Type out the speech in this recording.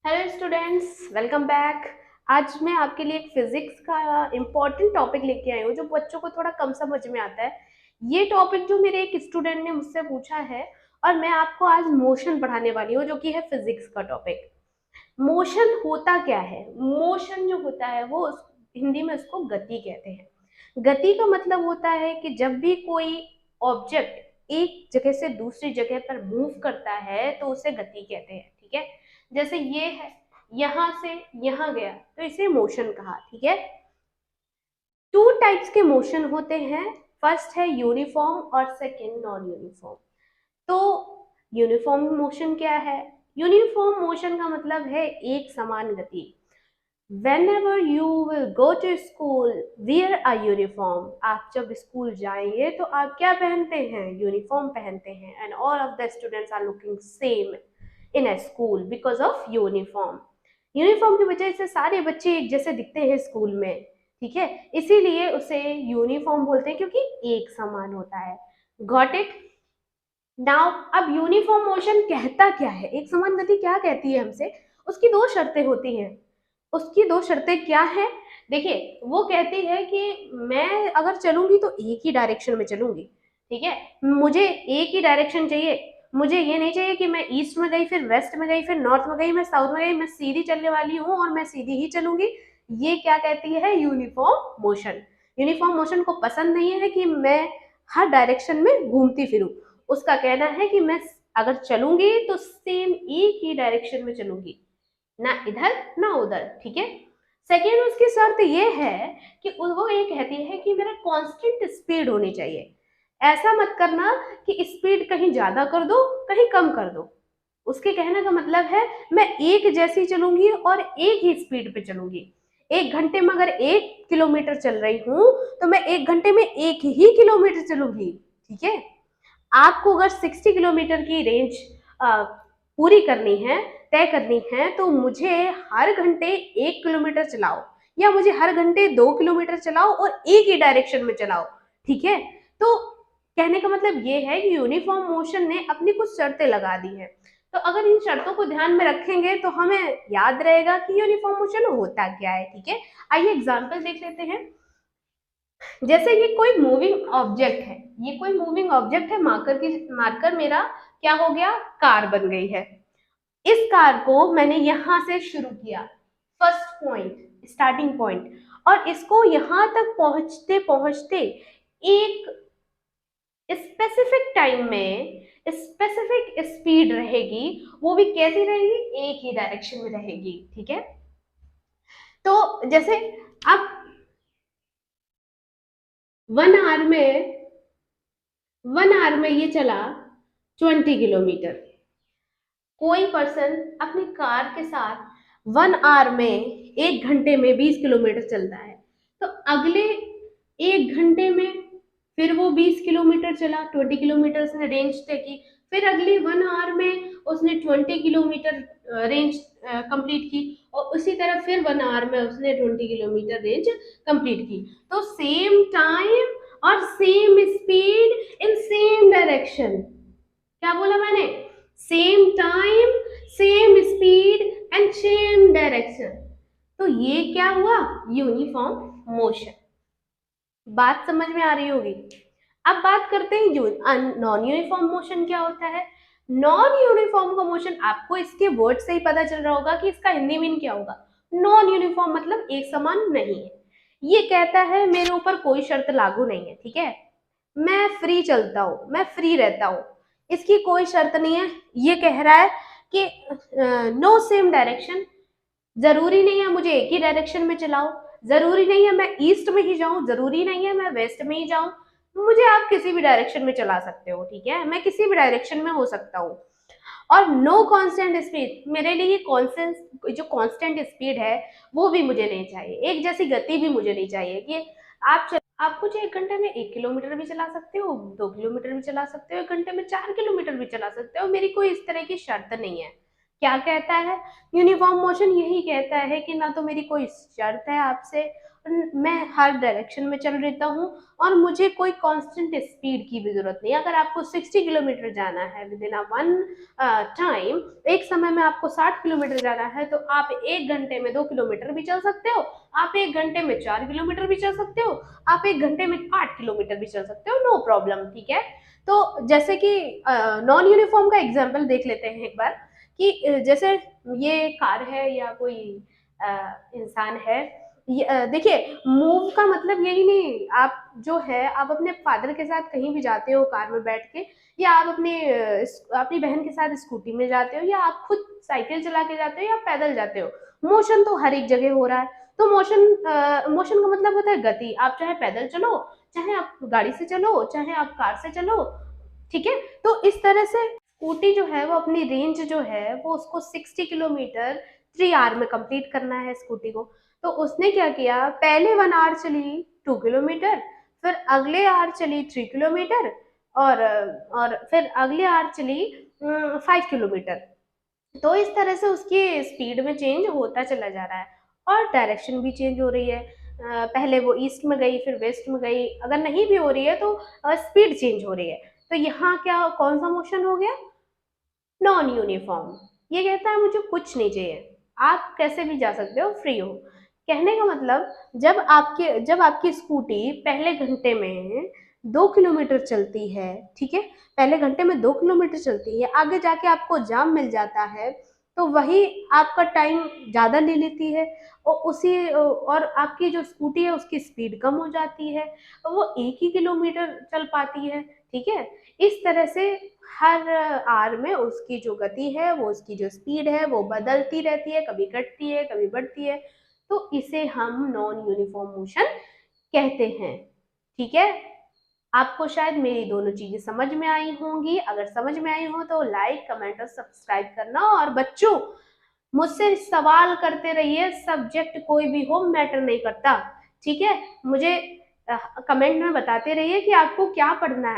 Hello students, welcome back. आज मैं आपके लिए एक फिजिक्स का इम्पोर्टेंट टॉपिक लेके आई हूँ जो बच्चों को थोड़ा कम समझ में आता है। ये टॉपिक जो मेरे एक स्टूडेंट ने मुझसे पूछा है और मैं आपको आज मोशन पढ़ाने वाली हूँ जो कि है फिजिक्स का टॉपिक। मोशन होता क्या है? मोशन जो होता है वो हिंदी में उसको गति कहते हैं। गति का मतलब होता है कि जब भी कोई ऑब्जेक्ट एक जगह से दूसरी जगह पर मूव करता है तो उसे गति कहते हैं। ठीक है, जैसे ये है, यहां से यहां गया तो इसे मोशन कहा। ठीक है, टू टाइप्स के मोशन होते हैं। फर्स्ट है यूनिफॉर्म और सेकंड नॉन यूनिफॉर्म। तो यूनिफॉर्म मोशन क्या है? यूनिफॉर्म मोशन का मतलब है एक समान गति। Whenever you will go to school, wear a uniform. आप जब स्कूल जाएंगे तो आप क्या पहनते हैं? यूनिफॉर्म पहनते हैं। And all of the students are looking same in a school because of uniform. Uniform की वजह से सारे बच्चे एक जैसे दिखते हैं स्कूल में। ठीक है, इसीलिए उसे यूनिफॉर्म बोलते हैं क्योंकि एक समान होता है। Got it? नाउ अब यूनिफॉर्म मोशन कहता क्या है? एक समान गति क्या कहती है हमसे? उसकी दो शर्तें होती हैं। उसकी दो शर्तें क्या है? देखिए, वो कहती है कि मैं अगर चलूंगी तो एक ही डायरेक्शन में चलूंगी। ठीक है, मुझे एक ही डायरेक्शन चाहिए। मुझे ये नहीं चाहिए कि मैं ईस्ट में गई, फिर वेस्ट में गई, फिर नॉर्थ में गई, मैं साउथ में गई। मैं सीधी चलने वाली हूँ और मैं सीधी ही चलूंगी। ये क्या कहती है? Uniform motion. यूनिफॉर्म मोशन को पसंद नहीं है कि मैं हर डायरेक्शन में घूमती फिरूं। उसका कहना है कि मैं अगर चलूंगी तो सेम एक ही डायरेक्शन में चलूंगी, ना इधर ना उधर। ठीक है, सेकेंड उसकी शर्त ये है कि वो ये कहती है कि मेरा कांस्टेंट स्पीड होनी चाहिए। ऐसा मत करना कि स्पीड कहीं ज्यादा कर दो कहीं कम कर दो। उसके कहने का मतलब है मैं एक जैसी चलूंगी और एक ही स्पीड पे चलूंगी। एक घंटे में अगर 1 किलोमीटर चल रही हूं तो मैं 1 घंटे में 1 ही किलोमीटर चलूंगी। ठीक है, आपको अगर 60 किलोमीटर की रेंज पूरी करनी है, तय करनी है, तो मुझे हर घंटे 1 किलोमीटर चलाओ या मुझे हर घंटे 2 किलोमीटर चलाओ और एक ही डायरेक्शन में चलाओ। ठीक है, तो कहने का मतलब ये है कि यूनिफॉर्म मोशन ने अपनी कुछ शर्तें लगा दी है। तो अगर इन शर्तों को ध्यान में रखेंगे तो हमें याद रहेगा कि यूनिफॉर्म मोशन होता क्या है। ठीक है, आइए एग्जाम्पल देख लेते हैं। जैसे ये कोई मूविंग ऑब्जेक्ट है, ये कोई मूविंग ऑब्जेक्ट है। मार्कर मेरा क्या हो गया? कार बन गई है। इस कार को मैंने यहां से शुरू किया, फर्स्ट पॉइंट, स्टार्टिंग पॉइंट, और इसको यहां तक पहुंचते पहुंचते एक स्पेसिफिक टाइम में स्पेसिफिक स्पीड रहेगी। वो भी कैसी रहेगी? एक ही डायरेक्शन में रहेगी। ठीक है, तो जैसे अब 1 आवर में 1 आवर में ये चला 20 किलोमीटर। कोई पर्सन अपनी कार के साथ 1 आवर में 1 घंटे में 20 किलोमीटर चलता है, तो अगले 1 घंटे में फिर वो 20 किलोमीटर चला, 20 किलोमीटर से रेंज तय की। फिर अगली 1 आवर में उसने 20 किलोमीटर रेंज कंप्लीट की, और उसी तरह फिर 1 आवर में उसने 20 किलोमीटर रेंज कंप्लीट की। तो सेम टाइम और same speed in same direction. क्या बोला मैंने? Same time, same speed and same direction. तो ये क्या हुआ? Uniform motion. बात समझ में आ रही होगी। अब बात करते हैं नॉन यूनिफॉर्म मोशन क्या होता है। नॉन यूनिफॉर्म का मोशन आपको इसके वर्ड से ही पता चल रहा होगा कि इसका हिंदी मीन क्या होगा। नॉन यूनिफॉर्म मतलब एक समान नहीं है। ये कहता है मेरे ऊपर कोई शर्त लागू नहीं है। ठीक है, मैं फ्री चलता हूँ, मैं फ्री रहता हूँ, इसकी कोई शर्त नहीं है। ये कह रहा है कि नो सेम डायरेक्शन। जरूरी नहीं है मुझे एक ही डायरेक्शन में चलाओ, जरूरी नहीं है मैं ईस्ट में ही जाऊं, जरूरी नहीं है मैं वेस्ट में ही जाऊं। मुझे आप किसी भी डायरेक्शन में चला सकते हो। ठीक है, मैं किसी भी डायरेक्शन में हो सकता हूँ। और नो कांस्टेंट स्पीड, मेरे लिए कांस्टेंट, जो कांस्टेंट स्पीड है वो भी मुझे नहीं चाहिए। एक जैसी गति भी मुझे नहीं चाहिए कि आप कुछ 1 घंटे में 1 किलोमीटर भी चला सकते हो, 2 किलोमीटर भी चला सकते हो, 1 घंटे में 4 किलोमीटर भी चला सकते हो। मेरी कोई इस तरह की शर्त नहीं है। क्या कहता है यूनिफॉर्म मोशन? यही कहता है कि ना तो मेरी कोई शर्त है आपसे मैं हर डायरेक्शन में चल लेता हूँ और मुझे कोई कांस्टेंट स्पीड की भी ज़रूरत नहीं है। अगर आपको 60 किलोमीटर जाना है विदिन अ वन टाइम, एक समय में आपको 60 किलोमीटर जाना है, तो आप 1 घंटे में 2 किलोमीटर भी चल सकते हो, आप 1 घंटे में 4 किलोमीटर भी चल सकते हो, आप 1 घंटे में 8 किलोमीटर भी चल सकते हो, नो प्रॉब्लम, ठीक है? तो जैसे कि नॉन यूनिफ़ॉर्म का एग्ज़ाम्पल देख लेते हैं एक बार कि जैसे ये कार है या कोई इंसान है, देखिए मूव का मतलब यही नहीं, आप जो है आप अपने फादर के साथ कहीं भी जाते हो कार में बैठ के, या आप अपनी बहन के साथ स्कूटी में जाते हो, या आप खुद साइकिल चला के जाते हो, या पैदल जाते हो, मोशन तो हर एक जगह हो रहा है। तो मोशन का मतलब होता है गति। आप चाहे पैदल चलो, चाहे आप गाड़ी से चलो, चाहे आप कार से चलो, ठीक है? तो इस तरह से स्कूटी जो है वो अपनी रेंज जो है वो उसको 60 किलोमीटर 3 आवर में कंप्लीट करना है स्कूटी को। तो उसने क्या किया, पहले 1 आवर चली 2 किलोमीटर, फिर अगले आवर चली 3 किलोमीटर, और फिर अगले आवर चली 5 किलोमीटर। तो इस तरह से उसकी स्पीड में चेंज होता चला जा रहा है और डायरेक्शन भी चेंज हो रही है। पहले वो ईस्ट में गई, फिर वेस्ट में गई, अगर नहीं भी हो रही है तो स्पीड चेंज हो रही है। तो यहाँ क्या कौन सा मोशन हो गया, नॉन यूनिफॉर्म। ये कहता है मुझे कुछ नहीं चाहिए, आप कैसे भी जा सकते हो, फ्री हो। कहने का मतलब, जब आपकी स्कूटी पहले घंटे में 2 किलोमीटर चलती है, ठीक है, पहले घंटे में 2 किलोमीटर चलती है, आगे जाके आपको जाम मिल जाता है, तो वही आपका टाइम ज़्यादा ले लेती है, और आपकी जो स्कूटी है उसकी स्पीड कम हो जाती है, वो 1 ही किलोमीटर चल पाती है, ठीक है। इस तरह से हर आवर में उसकी जो गति है, वो उसकी जो स्पीड है, वो बदलती रहती है, कभी घटती है, कभी बढ़ती है। तो इसे हम नॉन यूनिफॉर्म मोशन कहते हैं, ठीक है? आपको शायद मेरी दोनों चीज़ें समझ में आई होंगी। अगर समझ में आई हो तो लाइक, कमेंट और सब्सक्राइब करना। और बच्चों, मुझसे सवाल करते रहिए, सब्जेक्ट कोई भी हो मैटर नहीं करता, ठीक है? मुझे कमेंट में बताते रहिए कि आपको क्या पढ़ना है।